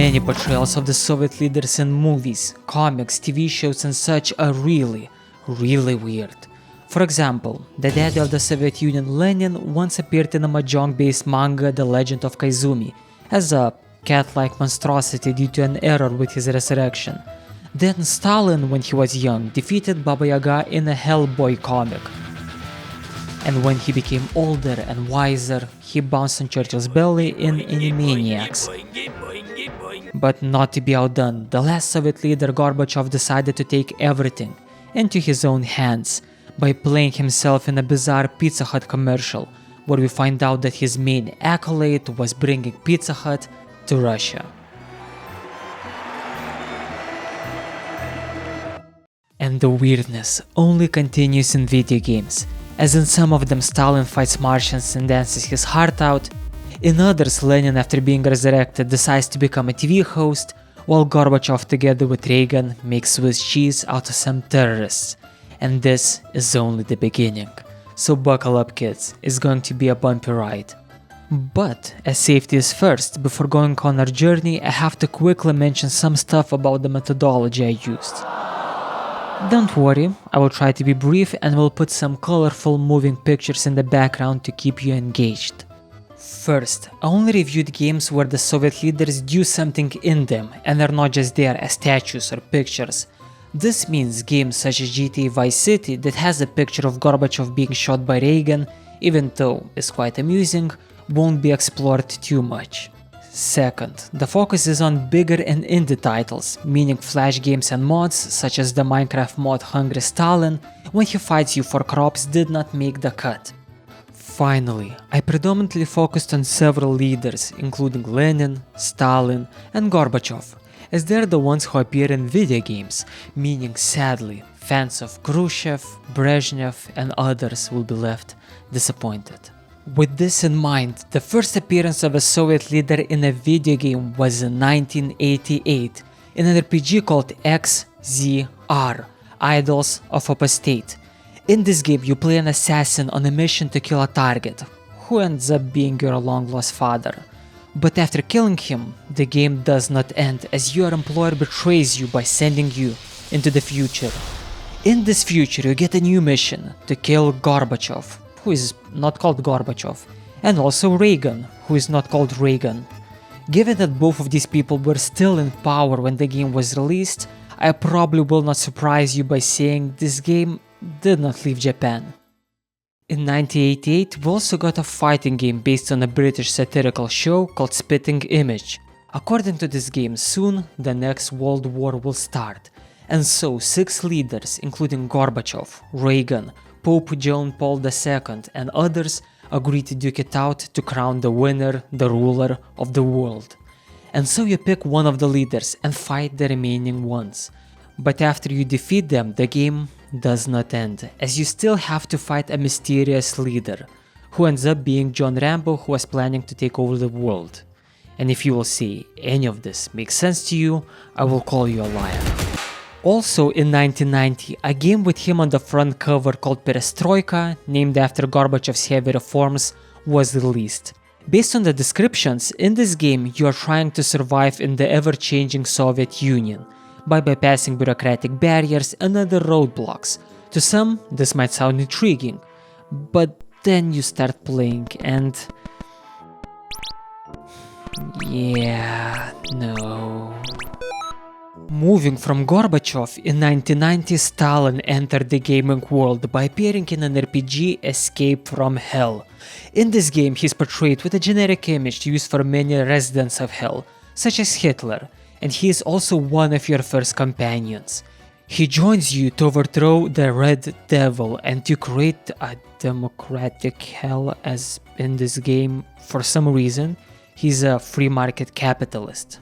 Many portrayals of the Soviet leaders in movies, comics, TV shows and such are really weird. For example, the daddy of the Soviet Union, Lenin, once appeared in a mahjong-based manga The Legend of Kaizumi as a cat-like monstrosity due to an error with his resurrection. Then Stalin, when he was young, defeated Baba Yaga in a Hellboy comic. And when he became older and wiser, he bounced on Churchill's belly in Animaniacs. But not to be outdone, the last Soviet leader Gorbachev decided to take everything into his own hands by playing himself in a bizarre Pizza Hut commercial, where we find out that his main accolade was bringing Pizza Hut to Russia. And the weirdness only continues in video games, as in some of them Stalin fights Martians and dances his heart out, in others Lenin, after being resurrected, decides to become a TV host, while Gorbachev together with Reagan makes Swiss cheese out of some terrorists. And this is only the beginning. So buckle up kids, it's going to be a bumpy ride. But as safety is first, before going on our journey, I have to quickly mention some stuff about the methodology I used. Don't worry, I will try to be brief and will put some colorful moving pictures in the background to keep you engaged. First, I only reviewed games where the Soviet leaders do something in them and are not just there as statues or pictures. This means games such as GTA Vice City that has a picture of Gorbachev being shot by Reagan, even though it's quite amusing, won't be explored too much. Second, the focus is on bigger and indie titles, meaning flash games and mods such as the Minecraft mod Hungry Stalin, when he fights you for crops, did not make the cut. Finally, I predominantly focused on several leaders, including Lenin, Stalin, and Gorbachev, as they're the ones who appear in video games, meaning sadly, fans of Khrushchev, Brezhnev, and others will be left disappointed. With this in mind, the first appearance of a Soviet leader in a video game was in 1988 in an RPG called XZR, Idols of Apostate. In this game, you play an assassin on a mission to kill a target, who ends up being your long-lost father. But after killing him, the game does not end, as your employer betrays you by sending you into the future. In this future, you get a new mission to kill Gorbachev, who is not called Gorbachev, and also Reagan, who is not called Reagan. Given that both of these people were still in power when the game was released, I probably will not surprise you by saying this game did not leave Japan. In 1988, we also got a fighting game based on a British satirical show called Spitting Image. According to this game, soon the next World War will start, and so 6 leaders, including Gorbachev, Reagan, Pope John Paul II, and others, agree to duke it out to crown the winner, the ruler of the world. And so you pick one of the leaders and fight the remaining ones. But after you defeat them, the game does not end, as you still have to fight a mysterious leader, who ends up being John Rambo, who was planning to take over the world. And if you will say any of this makes sense to you, I will call you a liar. Also in 1990, a game with him on the front cover called Perestroika, named after Gorbachev's heavy reforms, was released. Based on the descriptions, in this game you are trying to survive in the ever-changing Soviet Union, by bypassing bureaucratic barriers and other roadblocks. To some, this might sound intriguing, but then you start playing and... yeah, no... Moving from Gorbachev, in 1990 Stalin entered the gaming world by appearing in an RPG Escape from Hell. In this game he's portrayed with a generic image used for many residents of Hell, such as Hitler, and he is also one of your first companions. He joins you to overthrow the Red Devil and to create a democratic hell, as in this game, for some reason, he's a free market capitalist.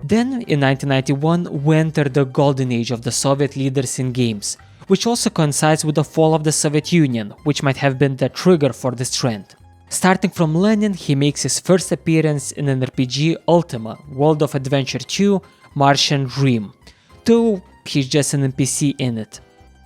Then, in 1991, we enter the golden age of the Soviet leaders in games, which also coincides with the fall of the Soviet Union, which might have been the trigger for this trend. Starting from Lenin, he makes his first appearance in an RPG Ultima, World of Adventure 2, Martian Dream, though he's just an NPC in it.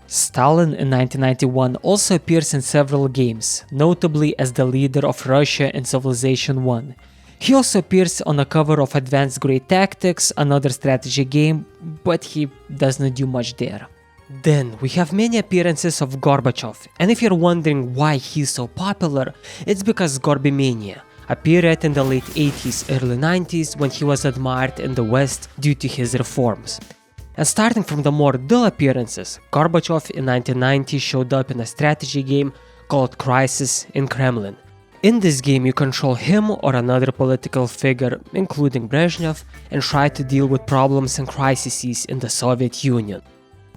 Stalin in 1991 also appears in several games, notably as the leader of Russia in Civilization 1. He also appears on the cover of Advanced Great Tactics, another strategy game, but he does not do much there. Then we have many appearances of Gorbachev, and if you're wondering why he's so popular, it's because Gorbimania appeared in the late 80s, early 90s when he was admired in the West due to his reforms. And starting from the more dull appearances, Gorbachev in 1990 showed up in a strategy game called Crisis in Kremlin. In this game you control him or another political figure, including Brezhnev, and try to deal with problems and crises in the Soviet Union.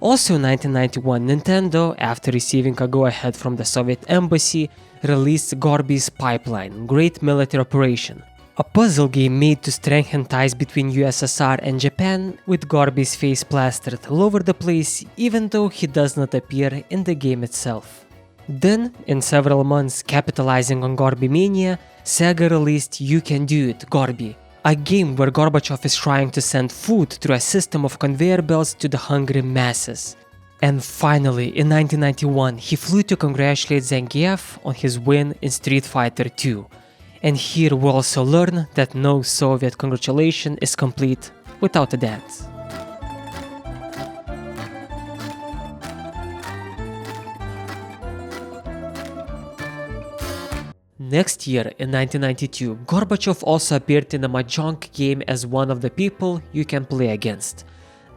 Also in 1991, Nintendo, after receiving a go-ahead from the Soviet embassy, released Gorby's Pipeline, Great Military Operation, a puzzle game made to strengthen ties between USSR and Japan, with Gorby's face plastered all over the place, even though he does not appear in the game itself. Then, in several months capitalizing on Gorbimania, Sega released You Can Do It, Gorby, a game where Gorbachev is trying to send food through a system of conveyor belts to the hungry masses. And finally, in 1991, he flew to congratulate Zangief on his win in Street Fighter II. And here we also learn that no Soviet congratulation is complete without a dance. Next year, in 1992, Gorbachev also appeared in a Mahjong game as one of the people you can play against.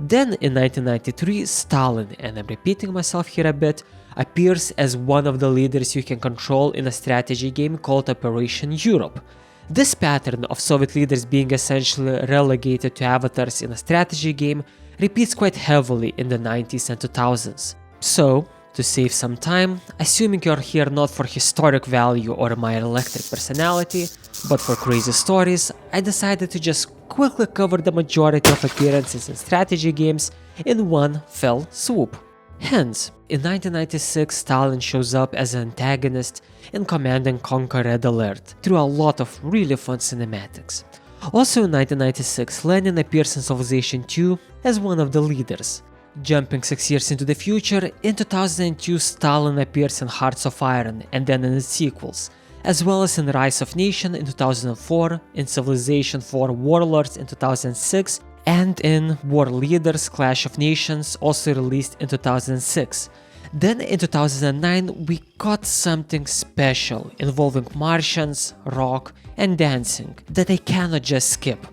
Then in 1993, Stalin, and I'm repeating myself here a bit, appears as one of the leaders you can control in a strategy game called Operation Europe. This pattern of Soviet leaders being essentially relegated to avatars in a strategy game repeats quite heavily in the 90s and 2000s. So, to save some time, assuming you're here not for historic value or my electric personality, but for crazy stories, I decided to just quickly cover the majority of appearances in strategy games in one fell swoop. Hence, in 1996 Stalin shows up as an antagonist in Command & Conquer Red Alert through a lot of really fun cinematics. Also in 1996 Lenin appears in Civilization 2 as one of the leaders. Jumping 6 years into the future, in 2002 Stalin appears in Hearts of Iron and then in its sequels, as well as in Rise of Nation in 2004, in Civilization 4 Warlords in 2006, and in War Leaders Clash of Nations, also released in 2006. Then in 2009 we got something special involving Martians, rock and dancing that I cannot just skip.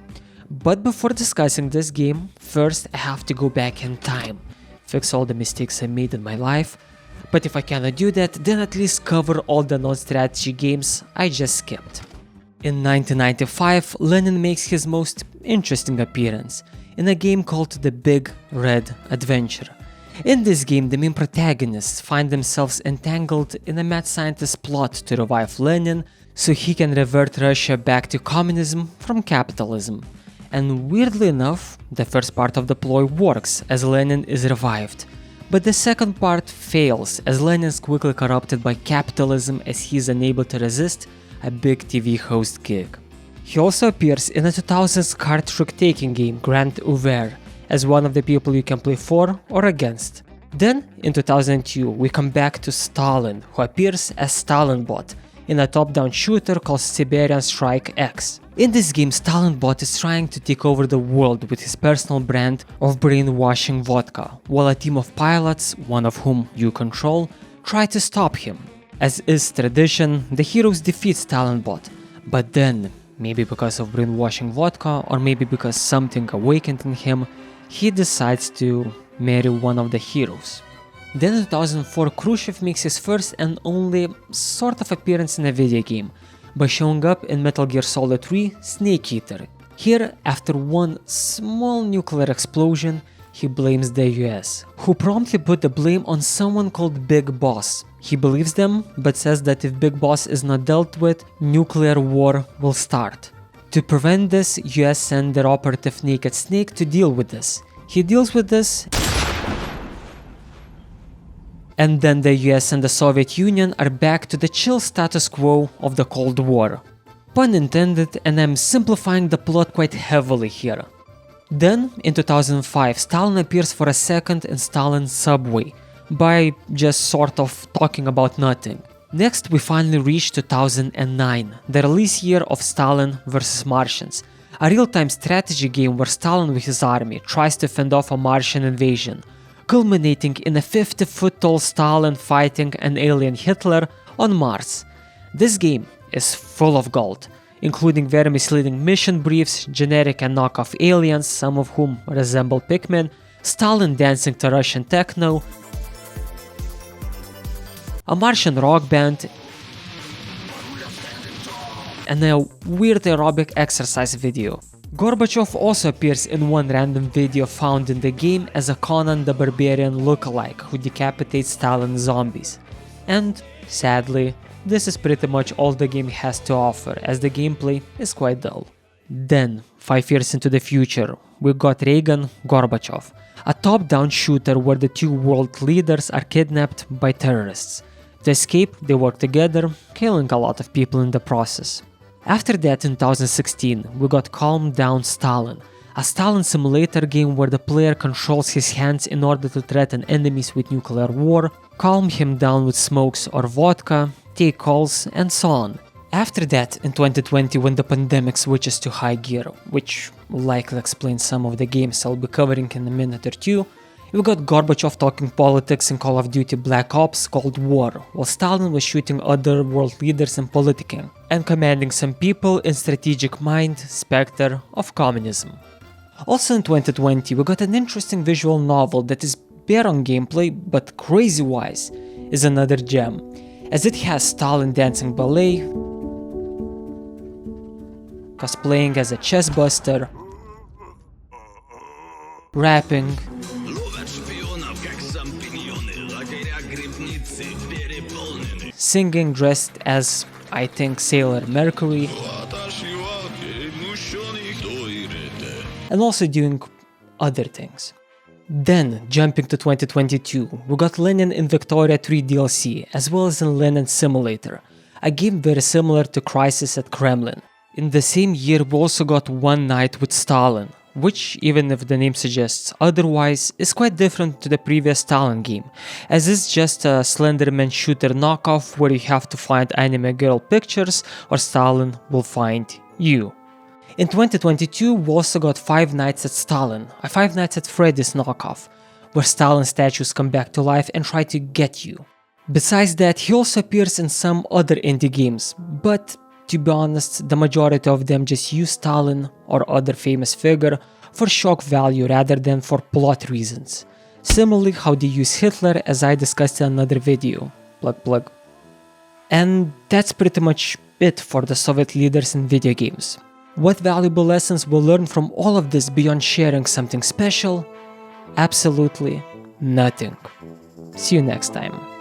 But before discussing this game, first I have to go back in time, fix all the mistakes I made in my life, but if I cannot do that, then at least cover all the non-strategy games I just skipped. In 1995, Lenin makes his most interesting appearance in a game called The Big Red Adventure. In this game, the main protagonists find themselves entangled in a mad scientist's plot to revive Lenin so he can revert Russia back to communism from capitalism. And weirdly enough, the first part of the ploy works as Lenin is revived, but the second part fails as Lenin is quickly corrupted by capitalism as he is unable to resist a big TV host gig. He also appears in a 2000s card trick-taking game Grand Ouvert as one of the people you can play for or against. Then, in 2002, we come back to Stalin, who appears as Stalinbot in a top-down shooter called Siberian Strike X. In this game, Stalinbot is trying to take over the world with his personal brand of brainwashing vodka, while a team of pilots, one of whom you control, try to stop him. As is tradition, the heroes defeat Stalinbot, but then, maybe because of brainwashing vodka or maybe because something awakened in him, he decides to marry one of the heroes. Then in 2004, Khrushchev makes his first and only sort of appearance in a video game, by showing up in Metal Gear Solid 3 Snake Eater. Here, after one small nuclear explosion, he blames the US, who promptly put the blame on someone called Big Boss. He believes them, but says that if Big Boss is not dealt with, nuclear war will start. To prevent this, US send their operative Naked Snake to deal with this. He deals with this, and then the US and the Soviet Union are back to the chill status quo of the Cold War. Pun intended, and I'm simplifying the plot quite heavily here. Then, in 2005, Stalin appears for a second in Stalin's Subway, by just sort of talking about nothing. Next, we finally reached 2009, the release year of Stalin vs. Martians, a real-time strategy game where Stalin with his army tries to fend off a Martian invasion, culminating in a 50-foot-tall Stalin fighting an alien Hitler on Mars. This game is full of gold, including very misleading mission briefs, generic and knockoff aliens, some of whom resemble Pikmin, Stalin dancing to Russian techno, a Martian rock band, and a weird aerobic exercise video. Gorbachev also appears in one random video found in the game as a Conan the Barbarian lookalike who decapitates Stalin zombies. And, sadly, this is pretty much all the game has to offer, as the gameplay is quite dull. Then, 5 years into the future, we got Reagan-Gorbachev, a top-down shooter where the two world leaders are kidnapped by terrorists. To escape, they work together, killing a lot of people in the process. After that, in 2016, we got Calm Down Stalin, a Stalin simulator game where the player controls his hands in order to threaten enemies with nuclear war, calm him down with smokes or vodka, take calls, and so on. After that, in 2020, when the pandemic switches to high gear, which will likely explain some of the games I'll be covering in a minute or two, we got Gorbachev talking politics in Call of Duty Black Ops Cold War, while Stalin was shooting other world leaders in politicking, and commanding some people in Strategic Mind, Spectre of Communism. Also in 2020, we got an interesting visual novel that is bare on gameplay, but crazy-wise is another gem, as it has Stalin dancing ballet, cosplaying as a chessbuster, rapping, singing dressed as, I think, Sailor Mercury, and also doing other things. Then, jumping to 2022, we got Lenin in Victoria 3 DLC, as well as in Lenin Simulator, a game very similar to Crisis at Kremlin. In the same year, we also got One Night with Stalin, which, even if the name suggests otherwise, is quite different to the previous Stalin game, as it's just a Slenderman shooter knockoff where you have to find anime girl pictures or Stalin will find you. In 2022, we also got Five Nights at Stalin, a Five Nights at Freddy's knockoff, where Stalin statues come back to life and try to get you. Besides that, he also appears in some other indie games, but to be honest, the majority of them just use Stalin or other famous figure for shock value rather than for plot reasons. Similarly how they use Hitler, as I discussed in another video. Plug. And that's pretty much it for the Soviet leaders in video games. What valuable lessons we'll learn from all of this beyond sharing something special? Absolutely nothing. See you next time.